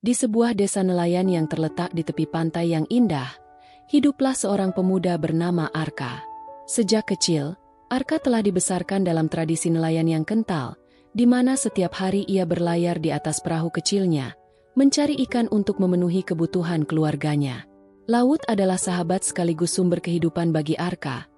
Di sebuah desa nelayan yang terletak di tepi pantai yang indah, hiduplah seorang pemuda bernama Arka. Sejak kecil, Arka telah dibesarkan dalam tradisi nelayan yang kental, di mana setiap hari ia berlayar di atas perahu kecilnya, mencari ikan untuk memenuhi kebutuhan keluarganya. Laut adalah sahabat sekaligus sumber kehidupan bagi Arka,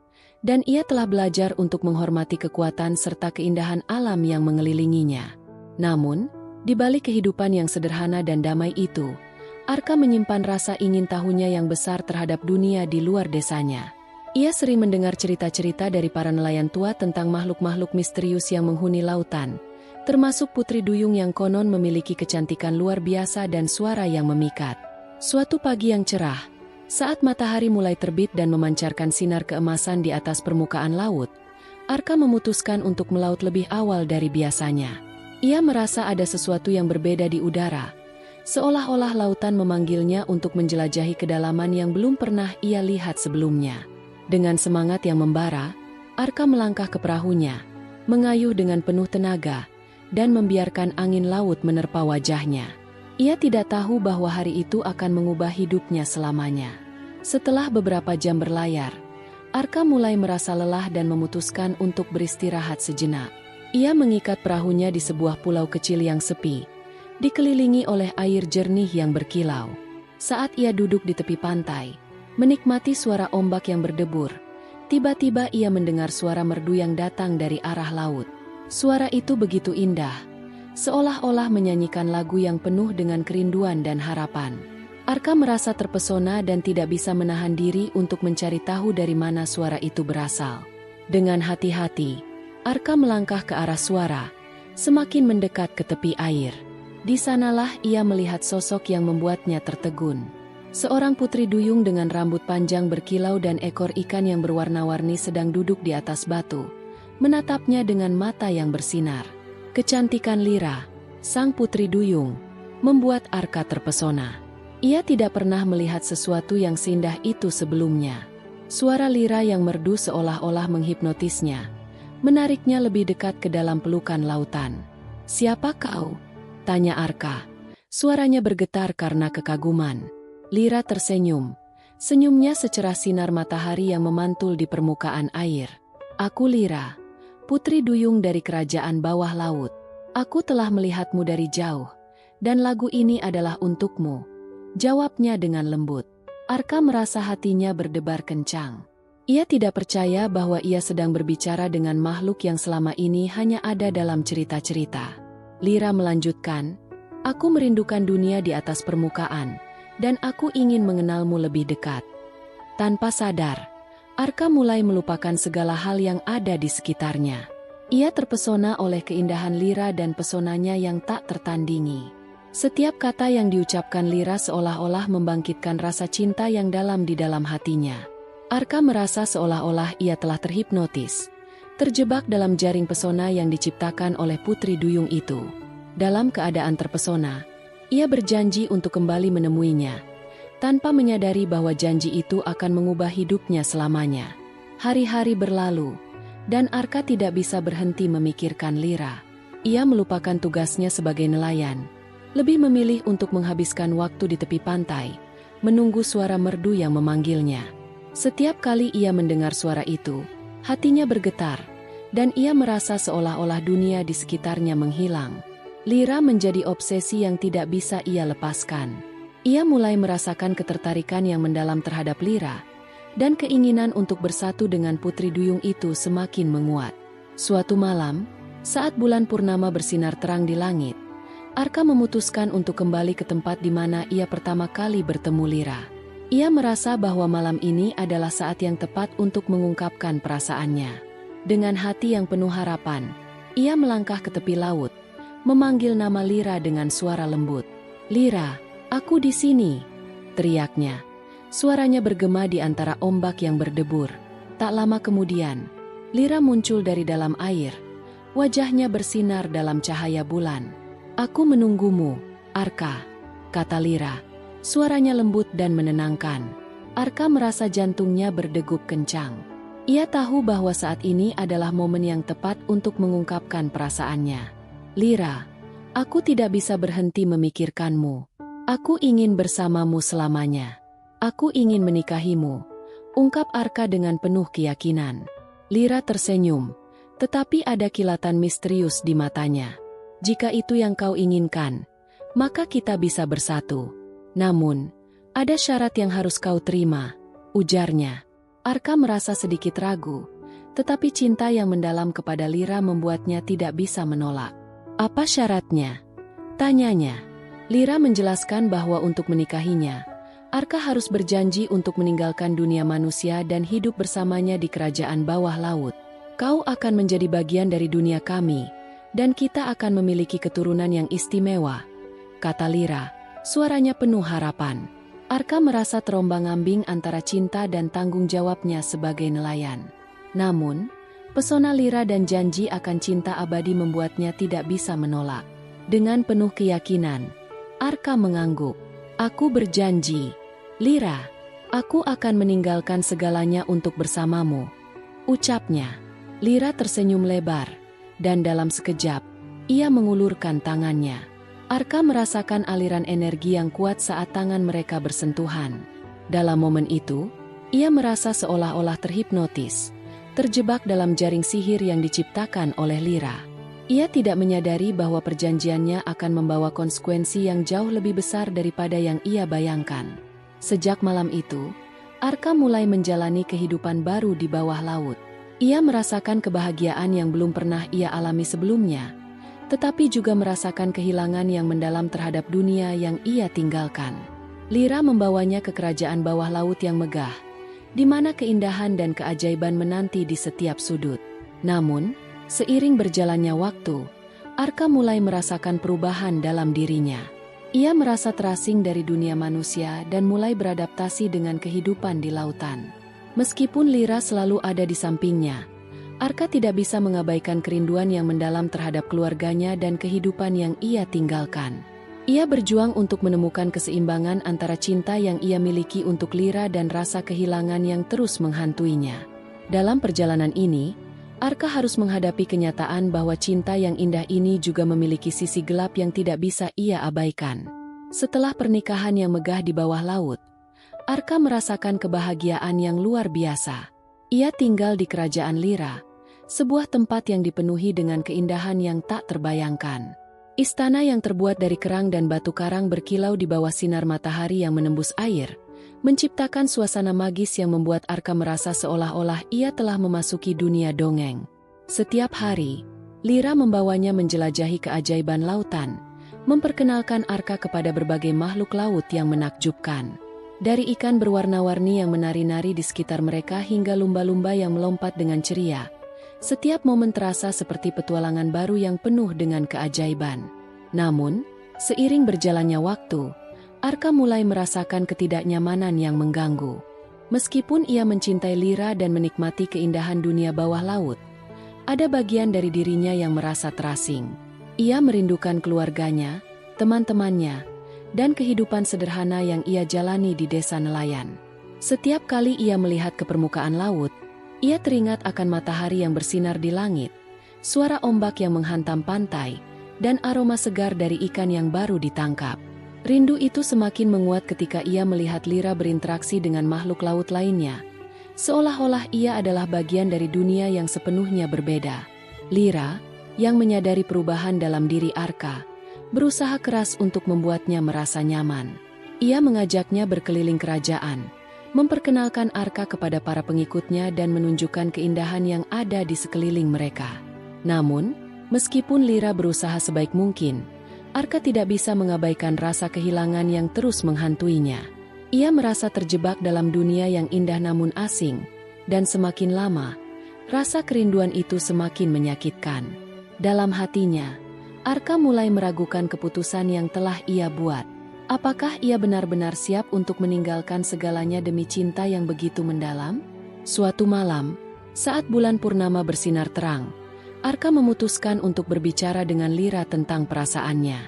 dan ia telah belajar untuk menghormati kekuatan serta keindahan alam yang mengelilinginya. Namun, di balik kehidupan yang sederhana dan damai itu, Arka menyimpan rasa ingin tahunya yang besar terhadap dunia di luar desanya. Ia sering mendengar cerita-cerita dari para nelayan tua tentang makhluk-makhluk misterius yang menghuni lautan, termasuk putri duyung yang konon memiliki kecantikan luar biasa dan suara yang memikat. Suatu pagi yang cerah, saat matahari mulai terbit dan memancarkan sinar keemasan di atas permukaan laut, Arka memutuskan untuk melaut lebih awal dari biasanya. Ia merasa ada sesuatu yang berbeda di udara, seolah-olah lautan memanggilnya untuk menjelajahi kedalaman yang belum pernah ia lihat sebelumnya. Dengan semangat yang membara, Arka melangkah ke perahunya, mengayuh dengan penuh tenaga, dan membiarkan angin laut menerpa wajahnya. Ia tidak tahu bahwa hari itu akan mengubah hidupnya selamanya. Setelah beberapa jam berlayar, Arka mulai merasa lelah dan memutuskan untuk beristirahat sejenak. Ia mengikat perahunya di sebuah pulau kecil yang sepi, dikelilingi oleh air jernih yang berkilau. Saat ia duduk di tepi pantai, menikmati suara ombak yang berdebur, tiba-tiba ia mendengar suara merdu yang datang dari arah laut. Suara itu begitu indah, seolah-olah menyanyikan lagu yang penuh dengan kerinduan dan harapan. Arka merasa terpesona dan tidak bisa menahan diri untuk mencari tahu dari mana suara itu berasal. Dengan hati-hati, Arka melangkah ke arah suara, semakin mendekat ke tepi air. Di sanalah ia melihat sosok yang membuatnya tertegun. Seorang putri duyung dengan rambut panjang berkilau dan ekor ikan yang berwarna-warni sedang duduk di atas batu, menatapnya dengan mata yang bersinar. Kecantikan Lira, sang putri duyung, membuat Arka terpesona. Ia tidak pernah melihat sesuatu yang seindah itu sebelumnya. Suara Lira yang merdu seolah-olah menghipnotisnya, menariknya lebih dekat ke dalam pelukan lautan. "Siapa kau?" tanya Arka. Suaranya bergetar karena kekaguman. Lira tersenyum. Senyumnya secerah sinar matahari yang memantul di permukaan air. "Aku Lira, putri duyung dari kerajaan bawah laut. Aku telah melihatmu dari jauh, dan lagu ini adalah untukmu," jawabnya dengan lembut. Arka merasa hatinya berdebar kencang. Ia tidak percaya bahwa ia sedang berbicara dengan makhluk yang selama ini hanya ada dalam cerita-cerita. Lira melanjutkan, "Aku merindukan dunia di atas permukaan, dan aku ingin mengenalmu lebih dekat." Tanpa sadar, Arka mulai melupakan segala hal yang ada di sekitarnya. Ia terpesona oleh keindahan Lira dan pesonanya yang tak tertandingi. Setiap kata yang diucapkan Lira seolah-olah membangkitkan rasa cinta yang dalam di dalam hatinya. Arka merasa seolah-olah ia telah terhipnotis, terjebak dalam jaring pesona yang diciptakan oleh putri duyung itu. Dalam keadaan terpesona, ia berjanji untuk kembali menemuinya, tanpa menyadari bahwa janji itu akan mengubah hidupnya selamanya. Hari-hari berlalu, dan Arka tidak bisa berhenti memikirkan Lira. Ia melupakan tugasnya sebagai nelayan, lebih memilih untuk menghabiskan waktu di tepi pantai, menunggu suara merdu yang memanggilnya. Setiap kali ia mendengar suara itu, hatinya bergetar, dan ia merasa seolah-olah dunia di sekitarnya menghilang. Lira menjadi obsesi yang tidak bisa ia lepaskan. Ia mulai merasakan ketertarikan yang mendalam terhadap Lira, dan keinginan untuk bersatu dengan putri duyung itu semakin menguat. Suatu malam, saat bulan purnama bersinar terang di langit, Arka memutuskan untuk kembali ke tempat di mana ia pertama kali bertemu Lira. Ia merasa bahwa malam ini adalah saat yang tepat untuk mengungkapkan perasaannya. Dengan hati yang penuh harapan, ia melangkah ke tepi laut, memanggil nama Lira dengan suara lembut. "Lira, aku di sini," teriaknya. Suaranya bergema di antara ombak yang berdebur. Tak lama kemudian, Lira muncul dari dalam air. Wajahnya bersinar dalam cahaya bulan. "Aku menunggumu, Arka," kata Lira. Suaranya lembut dan menenangkan. Arka merasa jantungnya berdegup kencang. Ia tahu bahwa saat ini adalah momen yang tepat untuk mengungkapkan perasaannya. "Lira, aku tidak bisa berhenti memikirkanmu," Aku ingin bersamamu selamanya. Aku ingin menikahimu, ungkap Arka dengan penuh keyakinan. Lira tersenyum, tetapi ada kilatan misterius di matanya. Jika itu yang kau inginkan, maka kita bisa bersatu. Namun, ada syarat yang harus kau terima, ujarnya. Arka merasa sedikit ragu, tetapi cinta yang mendalam kepada Lira membuatnya tidak bisa menolak. Apa syaratnya? Tanyanya. Lira menjelaskan bahwa untuk menikahinya, Arka harus berjanji untuk meninggalkan dunia manusia dan hidup bersamanya di kerajaan bawah laut. Kau akan menjadi bagian dari dunia kami, dan kita akan memiliki keturunan yang istimewa, kata Lira, suaranya penuh harapan. Arka merasa terombang-ambing antara cinta dan tanggung jawabnya sebagai nelayan. Namun, pesona Lira dan janji akan cinta abadi membuatnya tidak bisa menolak. Dengan penuh keyakinan, Arka mengangguk. Aku berjanji, Lira, aku akan meninggalkan segalanya untuk bersamamu, ucapnya. Lira tersenyum lebar, dan dalam sekejap, ia mengulurkan tangannya. Arka merasakan aliran energi yang kuat saat tangan mereka bersentuhan. Dalam momen itu, ia merasa seolah-olah terhipnotis, terjebak dalam jaring sihir yang diciptakan oleh Lira. Ia tidak menyadari bahwa perjanjiannya akan membawa konsekuensi yang jauh lebih besar daripada yang ia bayangkan. Sejak malam itu, Arka mulai menjalani kehidupan baru di bawah laut. Ia merasakan kebahagiaan yang belum pernah ia alami sebelumnya, tetapi juga merasakan kehilangan yang mendalam terhadap dunia yang ia tinggalkan. Lira membawanya ke kerajaan bawah laut yang megah, di mana keindahan dan keajaiban menanti di setiap sudut. Namun, seiring berjalannya waktu, Arka mulai merasakan perubahan dalam dirinya. Ia merasa terasing dari dunia manusia dan mulai beradaptasi dengan kehidupan di lautan. Meskipun Lira selalu ada di sampingnya, Arka tidak bisa mengabaikan kerinduan yang mendalam terhadap keluarganya dan kehidupan yang ia tinggalkan. Ia berjuang untuk menemukan keseimbangan antara cinta yang ia miliki untuk Lira dan rasa kehilangan yang terus menghantuinya. Dalam perjalanan ini, Arka harus menghadapi kenyataan bahwa cinta yang indah ini juga memiliki sisi gelap yang tidak bisa ia abaikan. Setelah pernikahan yang megah di bawah laut, Arka merasakan kebahagiaan yang luar biasa. Ia tinggal di kerajaan Lira, sebuah tempat yang dipenuhi dengan keindahan yang tak terbayangkan. Istana yang terbuat dari kerang dan batu karang berkilau di bawah sinar matahari yang menembus air, menciptakan suasana magis yang membuat Arka merasa seolah-olah ia telah memasuki dunia dongeng. Setiap hari, Lira membawanya menjelajahi keajaiban lautan, memperkenalkan Arka kepada berbagai makhluk laut yang menakjubkan. Dari ikan berwarna-warni yang menari-nari di sekitar mereka hingga lumba-lumba yang melompat dengan ceria, setiap momen terasa seperti petualangan baru yang penuh dengan keajaiban. Namun, seiring berjalannya waktu, Arka mulai merasakan ketidaknyamanan yang mengganggu. Meskipun ia mencintai Lira dan menikmati keindahan dunia bawah laut, ada bagian dari dirinya yang merasa terasing. Ia merindukan keluarganya, teman-temannya, dan kehidupan sederhana yang ia jalani di desa nelayan. Setiap kali ia melihat ke permukaan laut, ia teringat akan matahari yang bersinar di langit, suara ombak yang menghantam pantai, dan aroma segar dari ikan yang baru ditangkap. Rindu itu semakin menguat ketika ia melihat Lira berinteraksi dengan makhluk laut lainnya, seolah-olah ia adalah bagian dari dunia yang sepenuhnya berbeda. Lira, yang menyadari perubahan dalam diri Arka, berusaha keras untuk membuatnya merasa nyaman. Ia mengajaknya berkeliling kerajaan, memperkenalkan Arka kepada para pengikutnya dan menunjukkan keindahan yang ada di sekeliling mereka. Namun, meskipun Lira berusaha sebaik mungkin, Arka tidak bisa mengabaikan rasa kehilangan yang terus menghantuinya. Ia merasa terjebak dalam dunia yang indah namun asing, dan semakin lama, rasa kerinduan itu semakin menyakitkan. Dalam hatinya, Arka mulai meragukan keputusan yang telah ia buat. Apakah ia benar-benar siap untuk meninggalkan segalanya demi cinta yang begitu mendalam? Suatu malam, saat bulan purnama bersinar terang, Arka memutuskan untuk berbicara dengan Lira tentang perasaannya.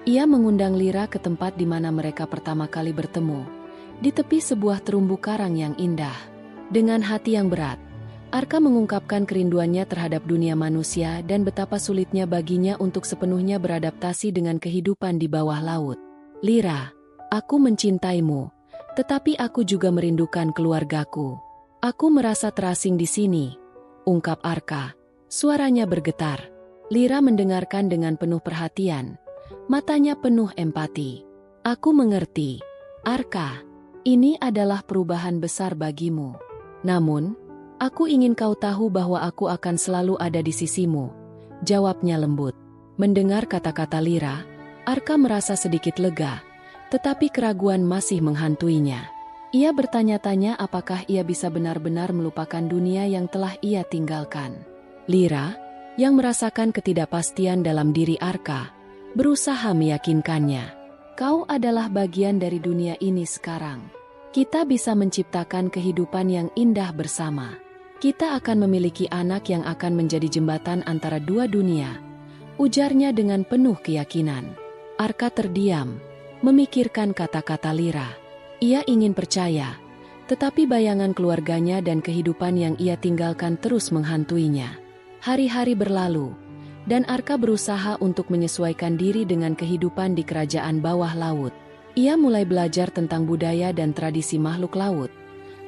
Ia mengundang Lira ke tempat di mana mereka pertama kali bertemu, di tepi sebuah terumbu karang yang indah. Dengan hati yang berat, Arka mengungkapkan kerinduannya terhadap dunia manusia dan betapa sulitnya baginya untuk sepenuhnya beradaptasi dengan kehidupan di bawah laut. Lira, Aku mencintaimu, tetapi aku juga merindukan keluargaku. Aku merasa terasing di sini, ungkap Arka. Suaranya bergetar. Lira mendengarkan dengan penuh perhatian, matanya penuh empati. Aku mengerti, Arka. Ini adalah perubahan besar bagimu. Namun, aku ingin kau tahu bahwa aku akan selalu ada di sisimu, jawabnya lembut. Mendengar kata-kata Lira, Arka merasa sedikit lega, tetapi keraguan masih menghantuinya. Ia bertanya-tanya apakah ia bisa benar-benar melupakan dunia yang telah ia tinggalkan. Lira, yang merasakan ketidakpastian dalam diri Arka, berusaha meyakinkannya. Kau adalah bagian dari dunia ini sekarang. Kita bisa menciptakan kehidupan yang indah bersama. Kita akan memiliki anak yang akan menjadi jembatan antara dua dunia, ujarnya dengan penuh keyakinan. Arka terdiam, memikirkan kata-kata Lira. Ia ingin percaya, tetapi bayangan keluarganya dan kehidupan yang ia tinggalkan terus menghantuinya. Hari-hari berlalu, dan Arka berusaha untuk menyesuaikan diri dengan kehidupan di kerajaan bawah laut. Ia mulai belajar tentang budaya dan tradisi makhluk laut,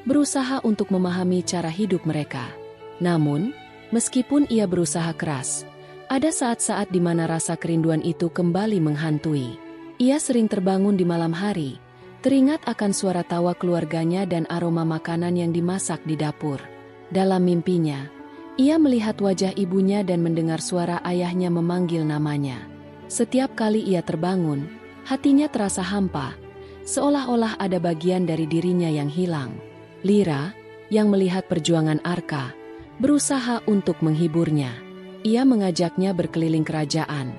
berusaha untuk memahami cara hidup mereka. Namun, meskipun ia berusaha keras, ada saat-saat di mana rasa kerinduan itu kembali menghantui. Ia sering terbangun di malam hari, teringat akan suara tawa keluarganya dan aroma makanan yang dimasak di dapur. Dalam mimpinya, ia melihat wajah ibunya dan mendengar suara ayahnya memanggil namanya. Setiap kali ia terbangun, hatinya terasa hampa, seolah-olah ada bagian dari dirinya yang hilang. Lira, yang melihat perjuangan Arka, berusaha untuk menghiburnya. Ia mengajaknya berkeliling kerajaan,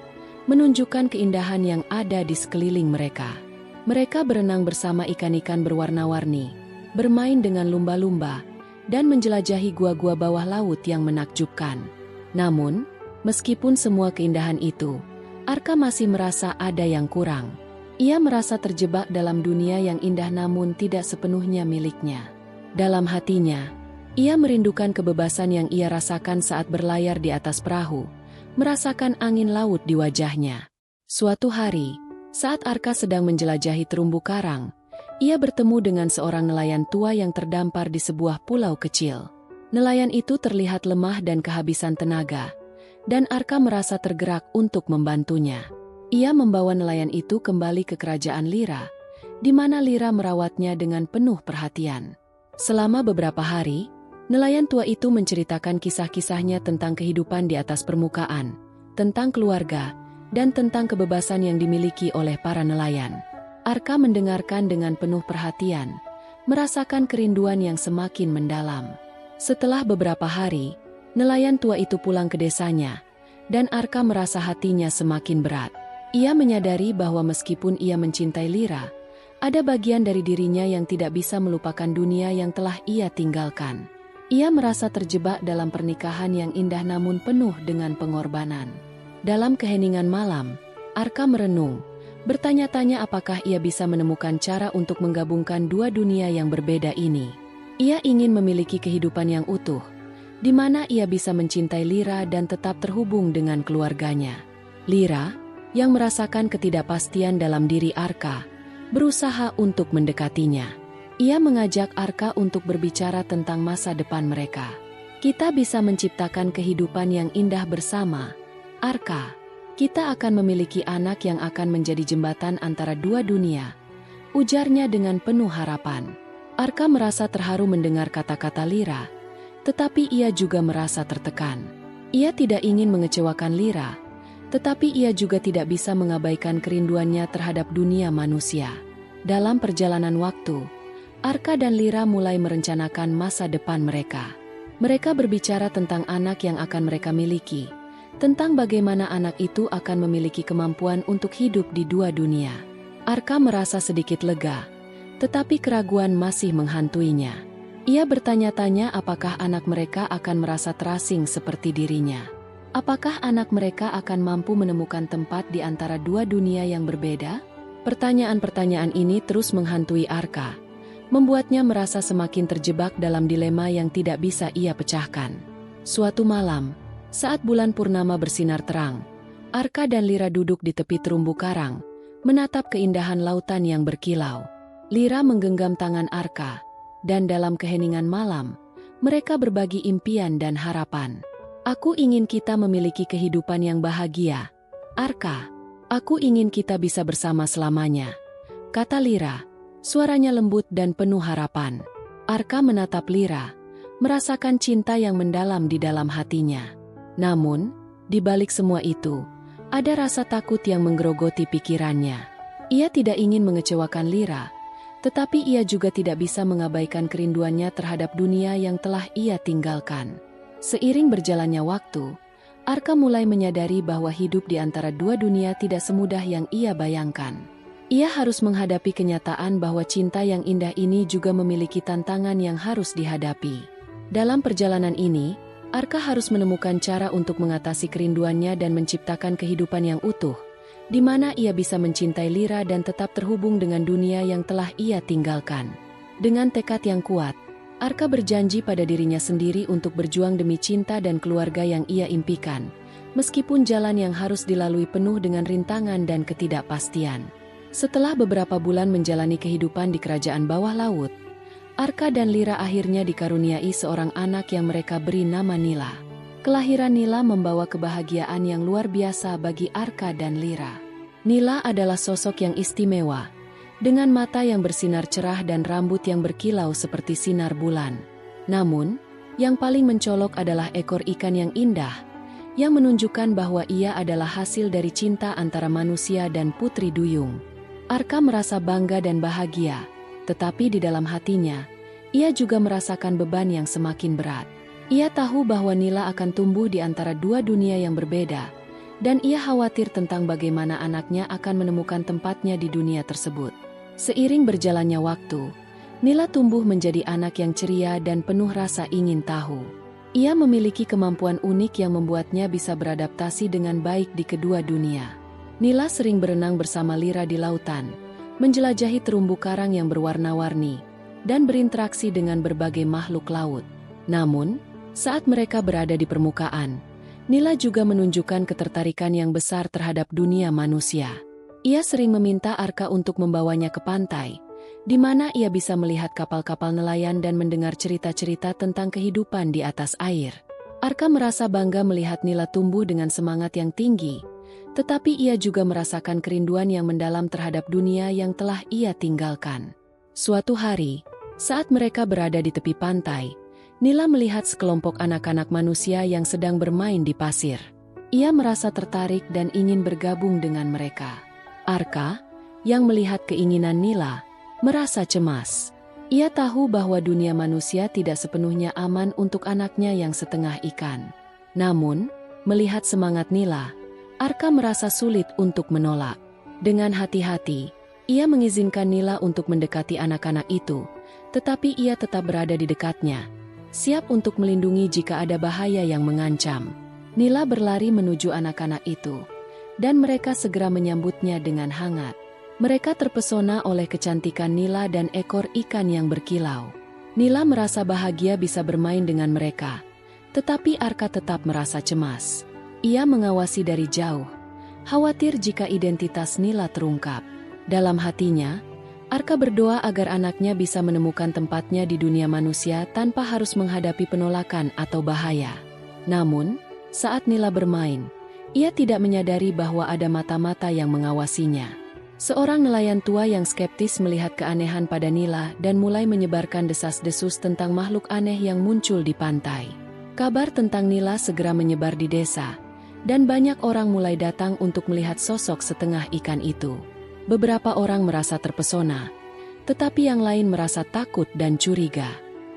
menunjukkan keindahan yang ada di sekeliling mereka. Mereka berenang bersama ikan-ikan berwarna-warni, bermain dengan lumba-lumba, dan menjelajahi gua-gua bawah laut yang menakjubkan. Namun, meskipun semua keindahan itu, Arka masih merasa ada yang kurang. Ia merasa terjebak dalam dunia yang indah namun tidak sepenuhnya miliknya. Dalam hatinya, ia merindukan kebebasan yang ia rasakan saat berlayar di atas perahu, merasakan angin laut di wajahnya. Suatu hari, saat Arka sedang menjelajahi terumbu karang, ia bertemu dengan seorang nelayan tua yang terdampar di sebuah pulau kecil. Nelayan itu terlihat lemah dan kehabisan tenaga, dan Arka merasa tergerak untuk membantunya. Ia membawa nelayan itu kembali ke kerajaan Lira, di mana Lira merawatnya dengan penuh perhatian. Selama beberapa hari, nelayan tua itu menceritakan kisah-kisahnya tentang kehidupan di atas permukaan, tentang keluarga, dan tentang kebebasan yang dimiliki oleh para nelayan. Arka mendengarkan dengan penuh perhatian, merasakan kerinduan yang semakin mendalam. Setelah beberapa hari, nelayan tua itu pulang ke desanya, dan Arka merasa hatinya semakin berat. Ia menyadari bahwa meskipun ia mencintai Lira, ada bagian dari dirinya yang tidak bisa melupakan dunia yang telah ia tinggalkan. Ia merasa terjebak dalam pernikahan yang indah namun penuh dengan pengorbanan. Dalam keheningan malam, Arka merenung, bertanya-tanya apakah ia bisa menemukan cara untuk menggabungkan dua dunia yang berbeda ini. Ia ingin memiliki kehidupan yang utuh, di mana ia bisa mencintai Lira dan tetap terhubung dengan keluarganya. Lira, yang merasakan ketidakpastian dalam diri Arka, berusaha untuk mendekatinya. Ia mengajak Arka untuk berbicara tentang masa depan mereka. Kita bisa menciptakan kehidupan yang indah bersama, Arka. Kita akan memiliki anak yang akan menjadi jembatan antara dua dunia, ujarnya dengan penuh harapan. Arka merasa terharu mendengar kata-kata Lira, tetapi ia juga merasa tertekan. Ia tidak ingin mengecewakan Lira, tetapi ia juga tidak bisa mengabaikan kerinduannya terhadap dunia manusia. Dalam perjalanan waktu, Arka dan Lira mulai merencanakan masa depan mereka. Mereka berbicara tentang anak yang akan mereka miliki, tentang bagaimana anak itu akan memiliki kemampuan untuk hidup di dua dunia. Arka merasa sedikit lega, tetapi keraguan masih menghantuinya. Ia bertanya-tanya apakah anak mereka akan merasa terasing seperti dirinya. Apakah anak mereka akan mampu menemukan tempat di antara dua dunia yang berbeda? Pertanyaan-pertanyaan ini terus menghantui Arka, membuatnya merasa semakin terjebak dalam dilema yang tidak bisa ia pecahkan. Suatu malam, saat bulan purnama bersinar terang, Arka dan Lira duduk di tepi terumbu karang, menatap keindahan lautan yang berkilau. Lira menggenggam tangan Arka, dan dalam keheningan malam, mereka berbagi impian dan harapan. Aku ingin kita memiliki kehidupan yang bahagia. Arka, aku ingin kita bisa bersama selamanya, kata Lira, suaranya lembut dan penuh harapan. Arka menatap Lira, merasakan cinta yang mendalam di dalam hatinya. Namun, di balik semua itu, ada rasa takut yang menggerogoti pikirannya. Ia tidak ingin mengecewakan Lira, tetapi ia juga tidak bisa mengabaikan kerinduannya terhadap dunia yang telah ia tinggalkan. Seiring berjalannya waktu, Arka mulai menyadari bahwa hidup di antara dua dunia tidak semudah yang ia bayangkan. Ia harus menghadapi kenyataan bahwa cinta yang indah ini juga memiliki tantangan yang harus dihadapi. Dalam perjalanan ini, Arka harus menemukan cara untuk mengatasi kerinduannya dan menciptakan kehidupan yang utuh, di mana ia bisa mencintai Lira dan tetap terhubung dengan dunia yang telah ia tinggalkan. Dengan tekad yang kuat, Arka berjanji pada dirinya sendiri untuk berjuang demi cinta dan keluarga yang ia impikan, meskipun jalan yang harus dilalui penuh dengan rintangan dan ketidakpastian. Setelah beberapa bulan menjalani kehidupan di kerajaan bawah laut, Arka dan Lira akhirnya dikaruniai seorang anak yang mereka beri nama Nila. Kelahiran Nila membawa kebahagiaan yang luar biasa bagi Arka dan Lira. Nila adalah sosok yang istimewa, dengan mata yang bersinar cerah dan rambut yang berkilau seperti sinar bulan. Namun, yang paling mencolok adalah ekor ikan yang indah, yang menunjukkan bahwa ia adalah hasil dari cinta antara manusia dan putri duyung. Arka merasa bangga dan bahagia, tetapi di dalam hatinya, ia juga merasakan beban yang semakin berat. Ia tahu bahwa Nila akan tumbuh di antara dua dunia yang berbeda, dan ia khawatir tentang bagaimana anaknya akan menemukan tempatnya di dunia tersebut. Seiring berjalannya waktu, Nila tumbuh menjadi anak yang ceria dan penuh rasa ingin tahu. Ia memiliki kemampuan unik yang membuatnya bisa beradaptasi dengan baik di kedua dunia. Nila sering berenang bersama Lira di lautan, menjelajahi terumbu karang yang berwarna-warni, dan berinteraksi dengan berbagai makhluk laut. Namun, saat mereka berada di permukaan, Nila juga menunjukkan ketertarikan yang besar terhadap dunia manusia. Ia sering meminta Arka untuk membawanya ke pantai, di mana ia bisa melihat kapal-kapal nelayan dan mendengar cerita-cerita tentang kehidupan di atas air. Arka merasa bangga melihat Nila tumbuh dengan semangat yang tinggi, tetapi ia juga merasakan kerinduan yang mendalam terhadap dunia yang telah ia tinggalkan. Suatu hari, saat mereka berada di tepi pantai, Nila melihat sekelompok anak-anak manusia yang sedang bermain di pasir. Ia merasa tertarik dan ingin bergabung dengan mereka. Arka, yang melihat keinginan Nila, merasa cemas. Ia tahu bahwa dunia manusia tidak sepenuhnya aman untuk anaknya yang setengah ikan. Namun, melihat semangat Nila, Arka merasa sulit untuk menolak. Dengan hati-hati, ia mengizinkan Nila untuk mendekati anak-anak itu, tetapi ia tetap berada di dekatnya, siap untuk melindungi jika ada bahaya yang mengancam. Nila berlari menuju anak-anak itu, dan mereka segera menyambutnya dengan hangat. Mereka terpesona oleh kecantikan Nila dan ekor ikan yang berkilau. Nila merasa bahagia bisa bermain dengan mereka, tetapi Arka tetap merasa cemas. Ia mengawasi dari jauh, khawatir jika identitas Nila terungkap. Dalam hatinya, Arka berdoa agar anaknya bisa menemukan tempatnya di dunia manusia tanpa harus menghadapi penolakan atau bahaya. Namun, saat Nila bermain, ia tidak menyadari bahwa ada mata-mata yang mengawasinya. Seorang nelayan tua yang skeptis melihat keanehan pada Nila dan mulai menyebarkan desas-desus tentang makhluk aneh yang muncul di pantai. Kabar tentang Nila segera menyebar di desa, dan banyak orang mulai datang untuk melihat sosok setengah ikan itu. Beberapa orang merasa terpesona, tetapi yang lain merasa takut dan curiga.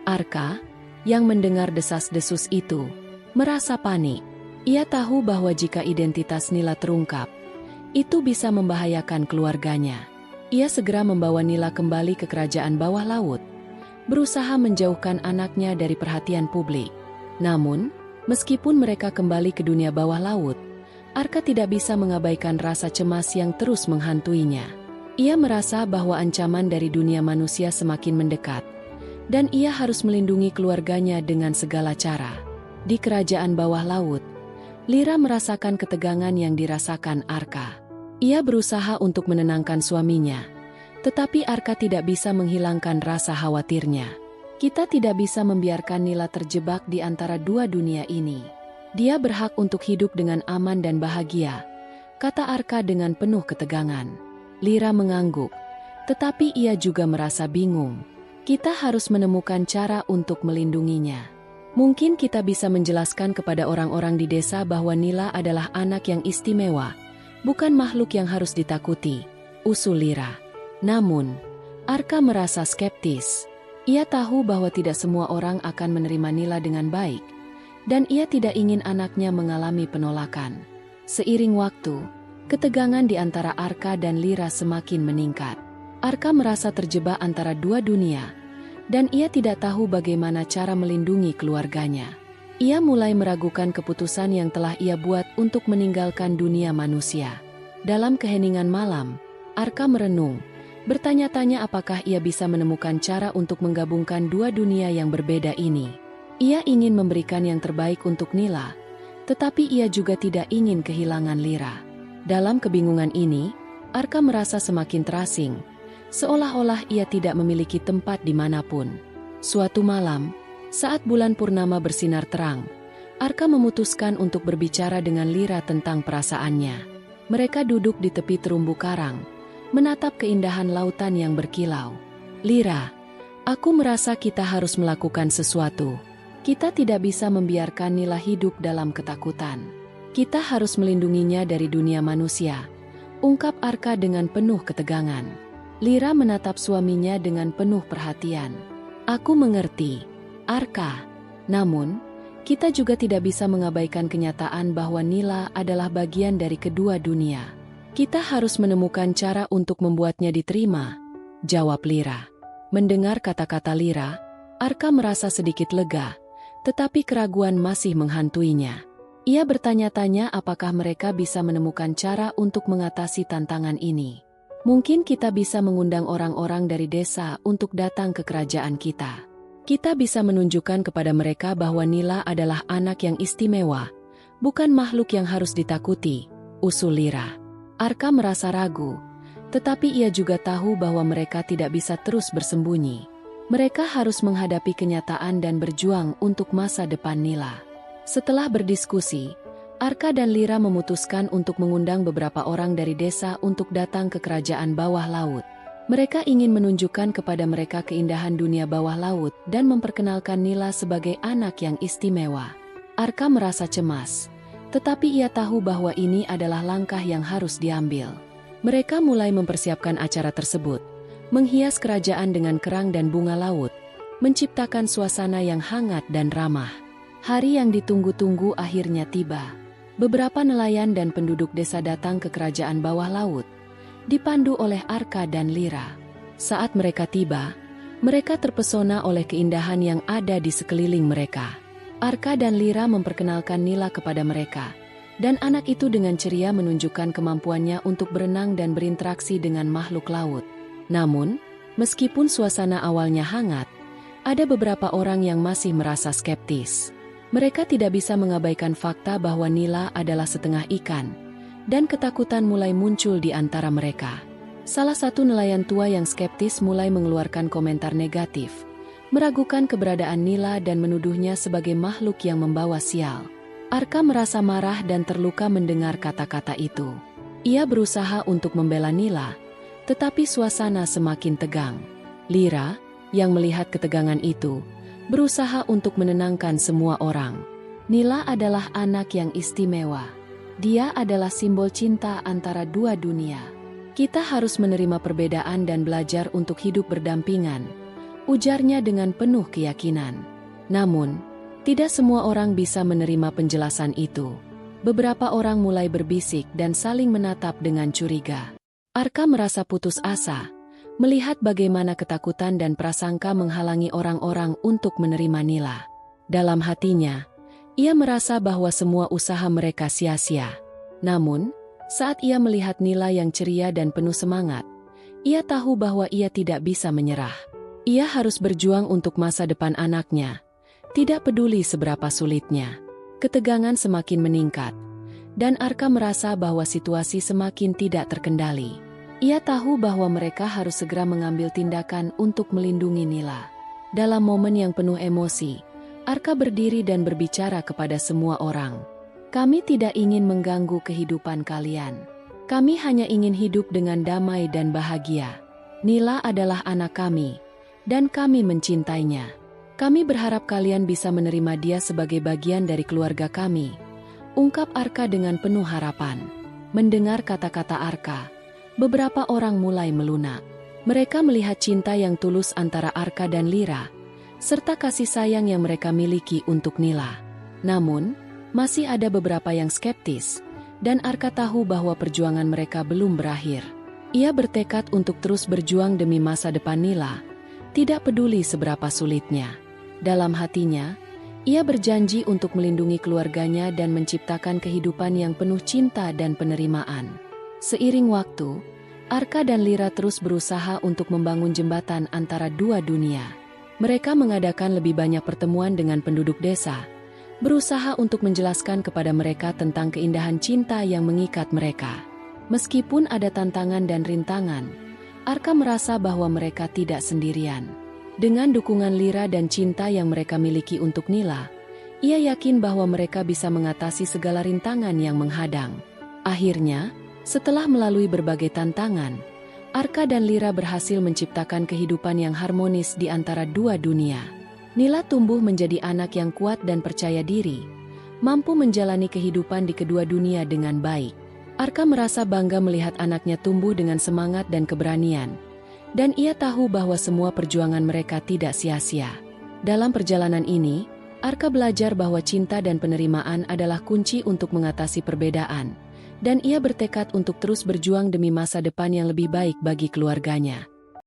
Arka, yang mendengar desas-desus itu, merasa panik. Ia tahu bahwa jika identitas Nila terungkap, itu bisa membahayakan keluarganya. Ia segera membawa Nila kembali ke kerajaan bawah laut, berusaha menjauhkan anaknya dari perhatian publik. Namun, meskipun mereka kembali ke dunia bawah laut, Arka tidak bisa mengabaikan rasa cemas yang terus menghantuinya. Ia merasa bahwa ancaman dari dunia manusia semakin mendekat, dan ia harus melindungi keluarganya dengan segala cara. Di kerajaan bawah laut, Lira merasakan ketegangan yang dirasakan Arka. Ia berusaha untuk menenangkan suaminya, tetapi Arka tidak bisa menghilangkan rasa khawatirnya. Kita tidak bisa membiarkan Nila terjebak di antara dua dunia ini. Dia berhak untuk hidup dengan aman dan bahagia, kata Arka dengan penuh ketegangan. Lira mengangguk, tetapi ia juga merasa bingung. Kita harus menemukan cara untuk melindunginya. Mungkin kita bisa menjelaskan kepada orang-orang di desa bahwa Nila adalah anak yang istimewa, bukan makhluk yang harus ditakuti, usul Lira. Namun, Arka merasa skeptis. Ia tahu bahwa tidak semua orang akan menerima Nila dengan baik, dan ia tidak ingin anaknya mengalami penolakan. Seiring waktu, ketegangan di antara Arka dan Lira semakin meningkat. Arka merasa terjebak antara dua dunia, dan ia tidak tahu bagaimana cara melindungi keluarganya. Ia mulai meragukan keputusan yang telah ia buat untuk meninggalkan dunia manusia. Dalam keheningan malam, Arka merenung, bertanya-tanya apakah ia bisa menemukan cara untuk menggabungkan dua dunia yang berbeda ini. Ia ingin memberikan yang terbaik untuk Nila, tetapi ia juga tidak ingin kehilangan Lira. Dalam kebingungan ini, Arka merasa semakin terasing, seolah-olah ia tidak memiliki tempat dimanapun. Suatu malam, saat bulan purnama bersinar terang, Arka memutuskan untuk berbicara dengan Lira tentang perasaannya. Mereka duduk di tepi terumbu karang, menatap keindahan lautan yang berkilau. Lira, aku merasa kita harus melakukan sesuatu. Kita tidak bisa membiarkan Nila hidup dalam ketakutan. Kita harus melindunginya dari dunia manusia, ungkap Arka dengan penuh ketegangan. Lira menatap suaminya dengan penuh perhatian. Aku mengerti, Arka. Namun, kita juga tidak bisa mengabaikan kenyataan bahwa Nila adalah bagian dari kedua dunia. Kita harus menemukan cara untuk membuatnya diterima, jawab Lira. Mendengar kata-kata Lira, Arka merasa sedikit lega, tetapi keraguan masih menghantuinya. Ia bertanya-tanya apakah mereka bisa menemukan cara untuk mengatasi tantangan ini. Mungkin kita bisa mengundang orang-orang dari desa untuk datang ke kerajaan kita. Kita bisa menunjukkan kepada mereka bahwa Nila adalah anak yang istimewa, bukan makhluk yang harus ditakuti, usul Lira. Arka merasa ragu, tetapi ia juga tahu bahwa mereka tidak bisa terus bersembunyi. Mereka harus menghadapi kenyataan dan berjuang untuk masa depan Nila. Setelah berdiskusi, Arka dan Lira memutuskan untuk mengundang beberapa orang dari desa untuk datang ke kerajaan bawah laut. Mereka ingin menunjukkan kepada mereka keindahan dunia bawah laut dan memperkenalkan Nila sebagai anak yang istimewa. Arka merasa cemas, tetapi ia tahu bahwa ini adalah langkah yang harus diambil. Mereka mulai mempersiapkan acara tersebut, menghias kerajaan dengan kerang dan bunga laut, menciptakan suasana yang hangat dan ramah. Hari yang ditunggu-tunggu akhirnya tiba. Beberapa nelayan dan penduduk desa datang ke kerajaan bawah laut, dipandu oleh Arka dan Lira. Saat mereka tiba, mereka terpesona oleh keindahan yang ada di sekeliling mereka. Arka dan Lira memperkenalkan Nila kepada mereka, dan anak itu dengan ceria menunjukkan kemampuannya untuk berenang dan berinteraksi dengan makhluk laut. Namun, meskipun suasana awalnya hangat, ada beberapa orang yang masih merasa skeptis. Mereka tidak bisa mengabaikan fakta bahwa Nila adalah setengah ikan, dan ketakutan mulai muncul di antara mereka. Salah satu nelayan tua yang skeptis mulai mengeluarkan komentar negatif, meragukan keberadaan Nila dan menuduhnya sebagai makhluk yang membawa sial. Arka merasa marah dan terluka mendengar kata-kata itu. Ia berusaha untuk membela Nila, tetapi suasana semakin tegang. Lira, yang melihat ketegangan itu, berusaha untuk menenangkan semua orang. Nila adalah anak yang istimewa. Dia adalah simbol cinta antara dua dunia. Kita harus menerima perbedaan dan belajar untuk hidup berdampingan, ujarnya dengan penuh keyakinan. Namun, tidak semua orang bisa menerima penjelasan itu. Beberapa orang mulai berbisik dan saling menatap dengan curiga. Arka merasa putus asa, melihat bagaimana ketakutan dan prasangka menghalangi orang-orang untuk menerima Nila. Dalam hatinya, ia merasa bahwa semua usaha mereka sia-sia. Namun, saat ia melihat Nila yang ceria dan penuh semangat, ia tahu bahwa ia tidak bisa menyerah. Ia harus berjuang untuk masa depan anaknya, tidak peduli seberapa sulitnya. Ketegangan semakin meningkat, Dan Arka merasa bahwa situasi semakin tidak terkendali. Ia tahu bahwa mereka harus segera mengambil tindakan untuk melindungi Nila. Dalam momen yang penuh emosi, Arka berdiri dan berbicara kepada semua orang. Kami tidak ingin mengganggu kehidupan kalian. Kami hanya ingin hidup dengan damai dan bahagia. Nila adalah anak kami, dan kami mencintainya. Kami berharap kalian bisa menerima dia sebagai bagian dari keluarga kami, ungkap Arka dengan penuh harapan. Mendengar kata-kata Arka, beberapa orang mulai melunak. Mereka melihat cinta yang tulus antara Arka dan Lira, serta kasih sayang yang mereka miliki untuk Nila. Namun, masih ada beberapa yang skeptis, dan Arka tahu bahwa perjuangan mereka belum berakhir. Ia bertekad untuk terus berjuang demi masa depan Nila, tidak peduli seberapa sulitnya. Dalam hatinya, ia berjanji untuk melindungi keluarganya dan menciptakan kehidupan yang penuh cinta dan penerimaan. Seiring waktu, Arka dan Lira terus berusaha untuk membangun jembatan antara dua dunia. Mereka mengadakan lebih banyak pertemuan dengan penduduk desa, berusaha untuk menjelaskan kepada mereka tentang keindahan cinta yang mengikat mereka. Meskipun ada tantangan dan rintangan, Arka merasa bahwa mereka tidak sendirian. Dengan dukungan Lira dan cinta yang mereka miliki untuk Nila, ia yakin bahwa mereka bisa mengatasi segala rintangan yang menghadang. Akhirnya, setelah melalui berbagai tantangan, Arka dan Lira berhasil menciptakan kehidupan yang harmonis di antara dua dunia. Nila tumbuh menjadi anak yang kuat dan percaya diri, mampu menjalani kehidupan di kedua dunia dengan baik. Arka merasa bangga melihat anaknya tumbuh dengan semangat dan keberanian, dan ia tahu bahwa semua perjuangan mereka tidak sia-sia. Dalam perjalanan ini, Arka belajar bahwa cinta dan penerimaan adalah kunci untuk mengatasi perbedaan, dan ia bertekad untuk terus berjuang demi masa depan yang lebih baik bagi keluarganya.